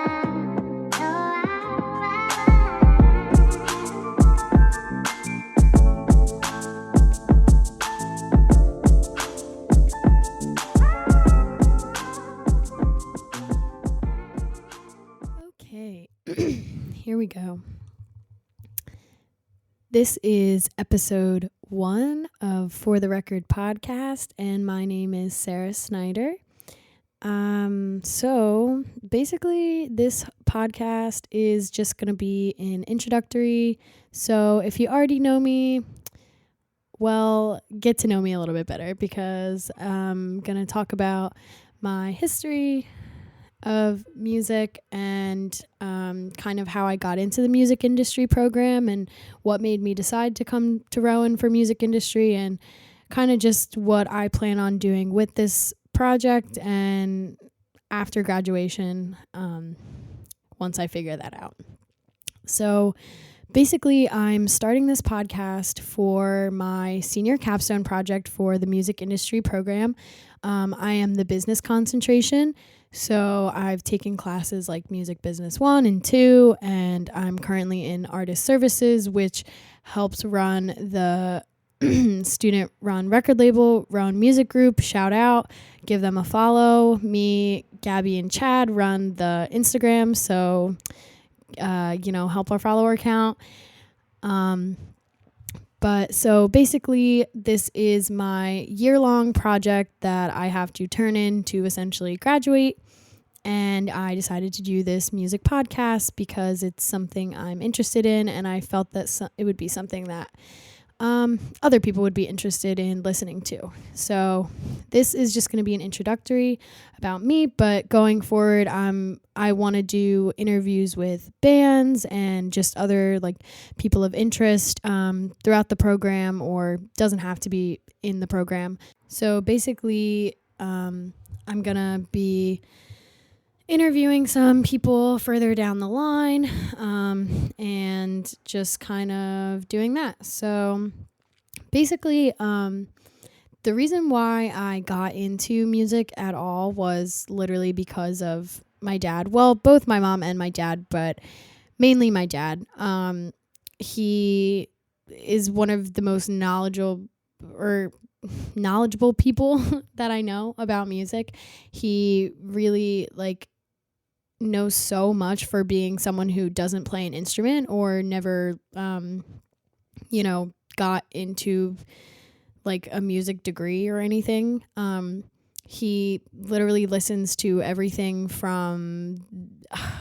Okay, here we go. This is episode 1 of For the Record podcast, and my name is Sarah Snyder. So basically, this podcast is just going to be an introductory. So if you already know me, well, get to know me a little bit better, because I'm going to talk about my history of music and kind of how I got into the music industry program and what made me decide to come to Rowan for music industry, and kind of just what I plan on doing with this project and after graduation, once I figure that out. So basically, I'm starting this podcast for my senior capstone project for the music industry program. I am the business concentration. So I've taken classes like Music Business 1 and 2, and I'm currently in Artist Services, which helps run the student-run record label, Rowan Music Group. Shout out, give them a follow. Me, Gabby, and Chad run the Instagram, so, help our follower count. But so basically, this is my year-long project that I have to turn in to essentially graduate. And I decided to do this music podcast because it's something I'm interested in, and I felt that it would be something that other people would be interested in listening to. So this is just going to be an introductory about me, but going forward, I want to do interviews with bands and just other like people of interest throughout the program, or doesn't have to be in the program. So basically, I'm going to be interviewing some people further down the line, and just kind of doing that. So basically, the reason why I got into music at all was literally because of my dad. Well, both my mom and my dad, but mainly my dad. He is one of the most knowledgeable people that I know about music. He really knows so much for being someone who doesn't play an instrument or never got into like a music degree or anything. He literally listens to everything from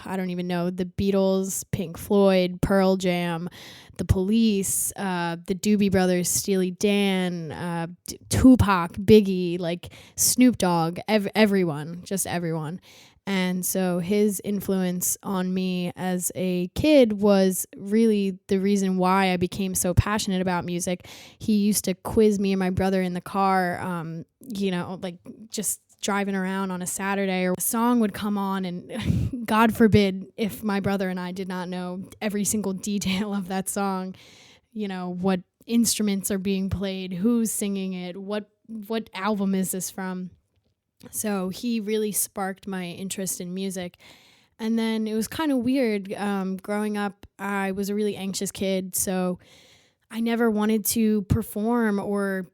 I don't even know, the Beatles, Pink Floyd, Pearl Jam, the Police, the Doobie Brothers, Steely Dan, Tupac, Biggie, like Snoop Dogg, everyone. And so his influence on me as a kid was really the reason why I became so passionate about music. He used to quiz me and my brother in the car, just driving around on a Saturday, or a song would come on, and God forbid if my brother and I did not know every single detail of that song, what instruments are being played, who's singing it, what album is this from. So he really sparked my interest in music. And then it was kind of weird. Growing up, I was a really anxious kid, so I never wanted to perform or,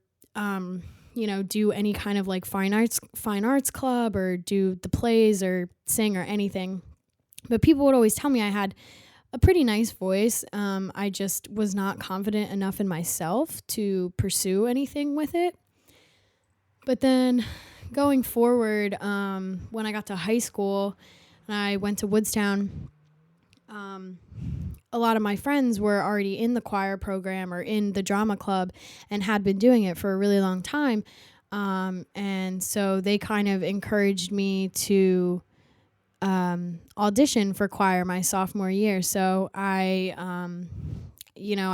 do any kind of like fine arts club or do the plays or sing or anything. But people would always tell me I had a pretty nice voice. I just was not confident enough in myself to pursue anything with it. But then going forward, when I got to high school and I went to Woodstown, a lot of my friends were already in the choir program or in the drama club and had been doing it for a really long time. And so they kind of encouraged me to audition for choir my sophomore year. So I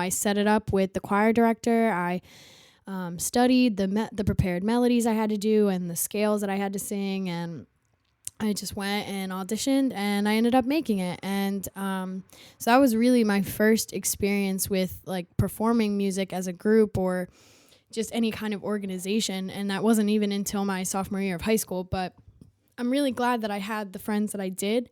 set it up with the choir director. I studied the prepared melodies I had to do and the scales that I had to sing, and I just went and auditioned, and I ended up making it. And so that was really my first experience with like performing music as a group or just any kind of organization. And that wasn't even until my sophomore year of high school. But I'm really glad that I had the friends that I did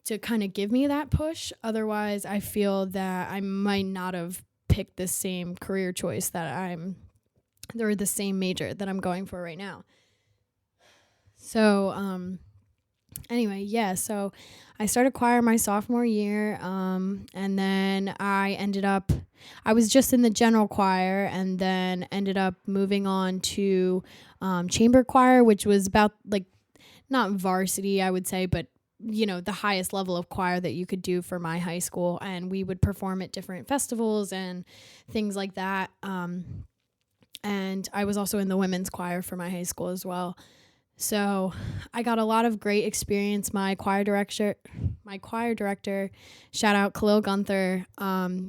to kind of give me that push. Otherwise, I feel that I might not have picked the same career choice or the same major that I'm going for right now. So, anyway, yeah, so I started choir my sophomore year, and then I was just in the general choir, and then ended up moving on to chamber choir, which was about, like, not varsity, I would say, but, the highest level of choir that you could do for my high school, and we would perform at different festivals and things like that. And I was also in the women's choir for my high school as well. So I got a lot of great experience. My choir director, shout out Khalil Gunther,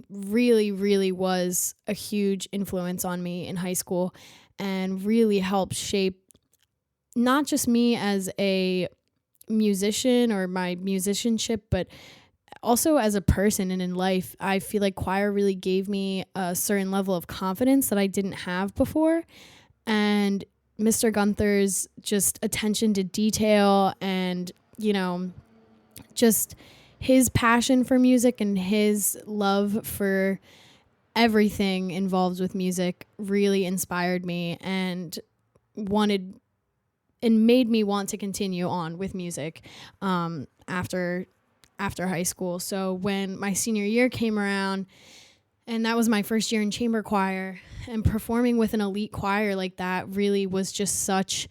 really, really was a huge influence on me in high school and really helped shape not just me as a musician or my musicianship, but also as a person and in life. I feel like choir really gave me a certain level of confidence that I didn't have before. And Mr. Gunther's just attention to detail and, just his passion for music and his love for everything involved with music really inspired me and made me want to continue on with music after high school. So when my senior year came around, and that was my first year in chamber choir, and performing with an elite choir like that really was just such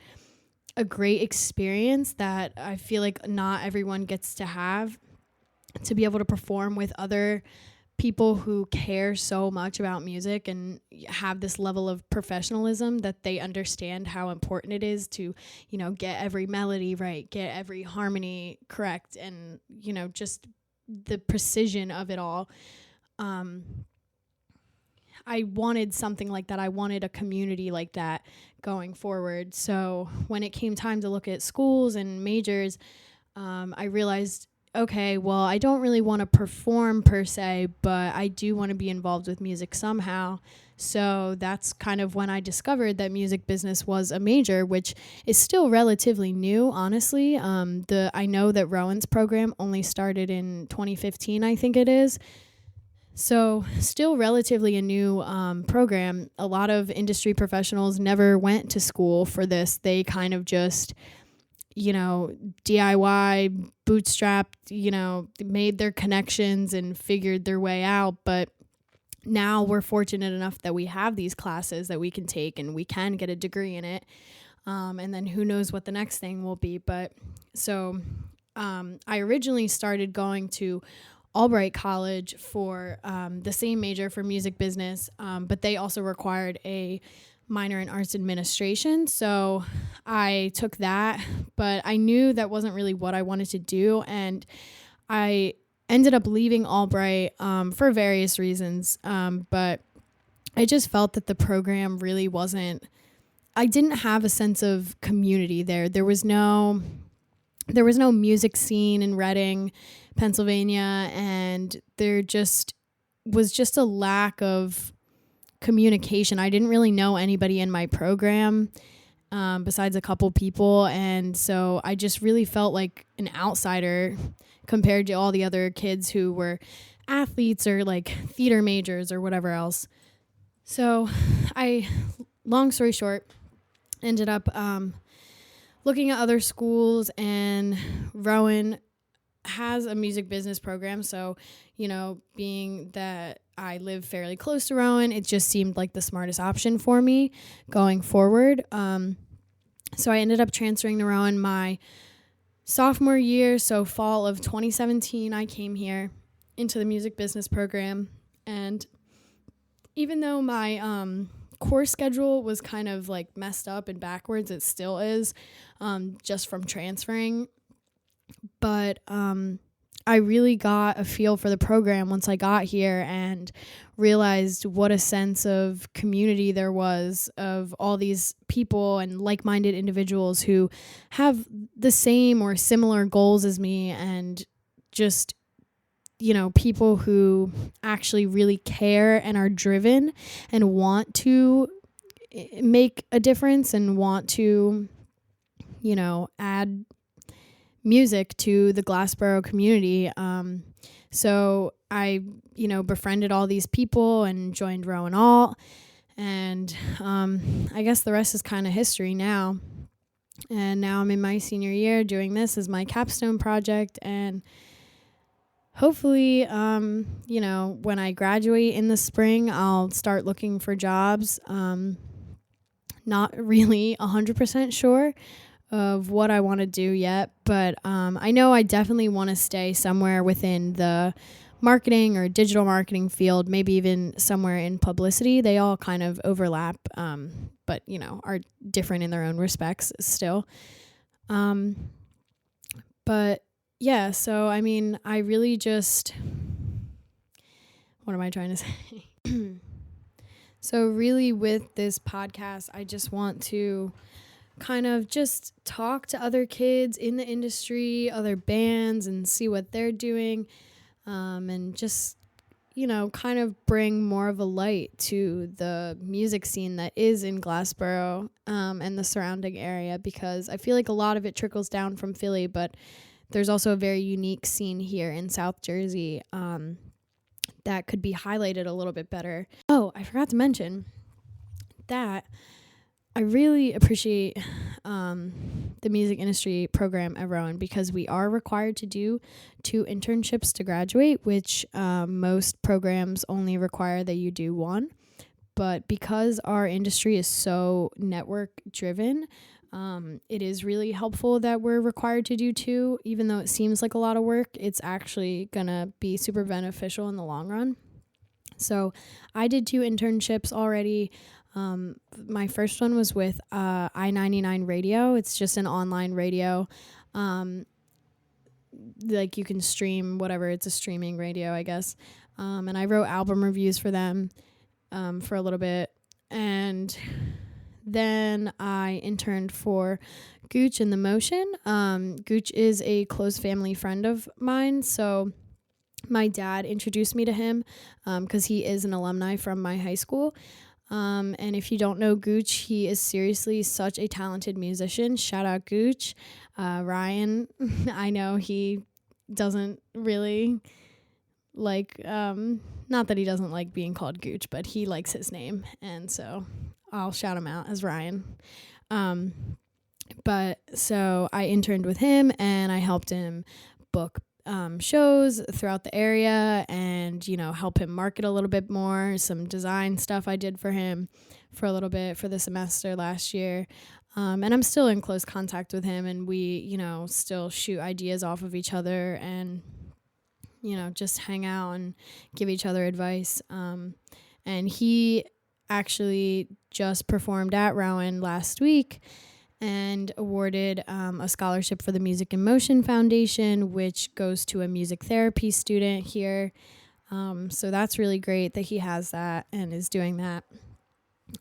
a great experience that I feel like not everyone gets to have, to be able to perform with other people who care so much about music and have this level of professionalism that they understand how important it is to, get every melody right, get every harmony correct, and, just the precision of it all. I wanted something like that. I wanted a community like that going forward. So when it came time to look at schools and majors, I realized, okay, well, I don't really want to perform per se, but I do want to be involved with music somehow. So that's kind of when I discovered that music business was a major, which is still relatively new, honestly. I know that Rowan's program only started in 2015, I think it is. So still relatively a new program. A lot of industry professionals never went to school for this. They kind of just, DIY, bootstrapped, made their connections and figured their way out. But now we're fortunate enough that we have these classes that we can take and we can get a degree in it. And then who knows what the next thing will be. But so I originally started going to Albright College for the same major for music business, but they also required a minor in arts administration. So I took that, but I knew that wasn't really what I wanted to do. And I ended up leaving Albright for various reasons. But I just felt that the program really I didn't have a sense of community there. There was no music scene in Reading, Pennsylvania, and there just was just a lack of communication. I didn't really know anybody in my program besides a couple people, and so I just really felt like an outsider compared to all the other kids who were athletes or like theater majors or whatever else. So long story short, ended up looking at other schools, and Rowan has a music business program. So, being that I live fairly close to Rowan, it just seemed like the smartest option for me going forward. So I ended up transferring to Rowan my sophomore year. So fall of 2017, I came here into the music business program. And even though my course schedule was kind of like messed up and backwards, it still is, just from transferring. But I really got a feel for the program once I got here and realized what a sense of community there was of all these people and like-minded individuals who have the same or similar goals as me, and just, people who actually really care and are driven and want to make a difference and want to, add music to the Glassboro community. So I, befriended all these people and joined Rowan Alt. And I guess the rest is kind of history now. And now I'm in my senior year doing this as my capstone project. And hopefully, when I graduate in the spring, I'll start looking for jobs. Not really 100% sure of what I want to do yet, but I know I definitely want to stay somewhere within the marketing or digital marketing field, maybe even somewhere in publicity. They all kind of overlap, but are different in their own respects still. But yeah, so I mean, I really just, what am I trying to say? So really with this podcast, I just want to kind of just talk to other kids in the industry, other bands, and see what they're doing. And just, kind of bring more of a light to the music scene that is in Glassboro and the surrounding area, because I feel like a lot of it trickles down from Philly, but there's also a very unique scene here in South Jersey that could be highlighted a little bit better. Oh, I forgot to mention that I really appreciate the music industry program at Rowan, because we are required to do 2 internships to graduate, which most programs only require that you do 1. But because our industry is so network driven, it is really helpful that we're required to do 2. Even though it seems like a lot of work, it's actually gonna be super beneficial in the long run. So I did 2 internships already. My first one was with I-99 Radio. It's just an online radio. Like you can stream whatever. It's a streaming radio, I guess. And I wrote album reviews for them for a little bit. And then I interned for Gooch in the Motion. Gooch is a close family friend of mine, so my dad introduced me to him because he is an alumni from my high school. And if you don't know Gooch, he is seriously such a talented musician. Shout out Gooch. Ryan, I know he doesn't really like, not that he doesn't like being called Gooch, but he likes his name. And so I'll shout him out as Ryan. But so I interned with him and I helped him book shows throughout the area and, help him market a little bit more. Some design stuff I did for him for a little bit for the semester last year. And I'm still in close contact with him, and we, still shoot ideas off of each other and, just hang out and give each other advice. And he actually just performed at Rowan last week and awarded a scholarship for the Music in Motion Foundation, which goes to a music therapy student here. So that's really great that he has that and is doing that.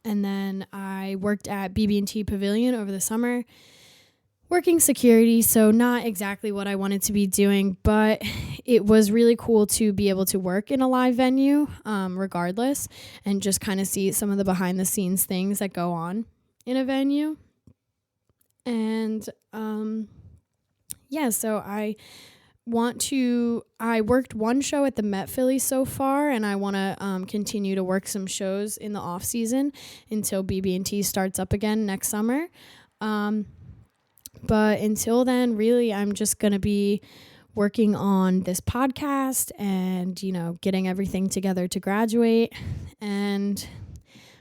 And then I worked at BB&T Pavilion over the summer, working security, so not exactly what I wanted to be doing, but it was really cool to be able to work in a live venue regardless, and just kind of see some of the behind-the-scenes things that go on in a venue. And so I worked one show at the Met Philly so far, and I want to continue to work some shows in the off season until BB&T starts up again next summer. But until then, really, I'm just going to be working on this podcast and, getting everything together to graduate and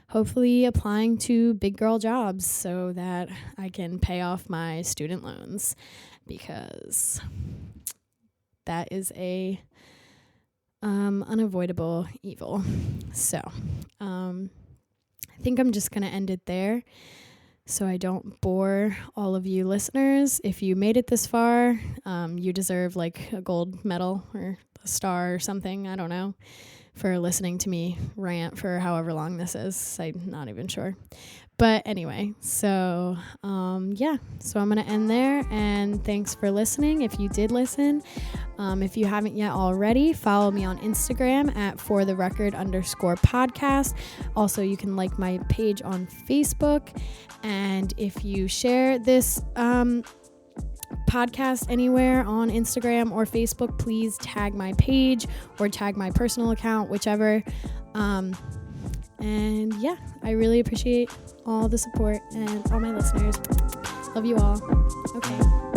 hopefully applying to big girl jobs so that I can pay off my student loans, because that is a unavoidable evil. So I think I'm just going to end it there so I don't bore all of you listeners. If you made it this far, you deserve like a gold medal or a star or something. I don't know, for listening to me rant for however long this is. I'm not even sure. But anyway, so so I'm going to end there, and thanks for listening if you did listen. If you haven't yet already, follow me on Instagram at fortherecord_podcast. Also, you can like my page on Facebook, and if you share this podcast anywhere on Instagram or Facebook, please tag my page or tag my personal account, whichever. And yeah, I really appreciate all the support and all my listeners. Love you all. Okay.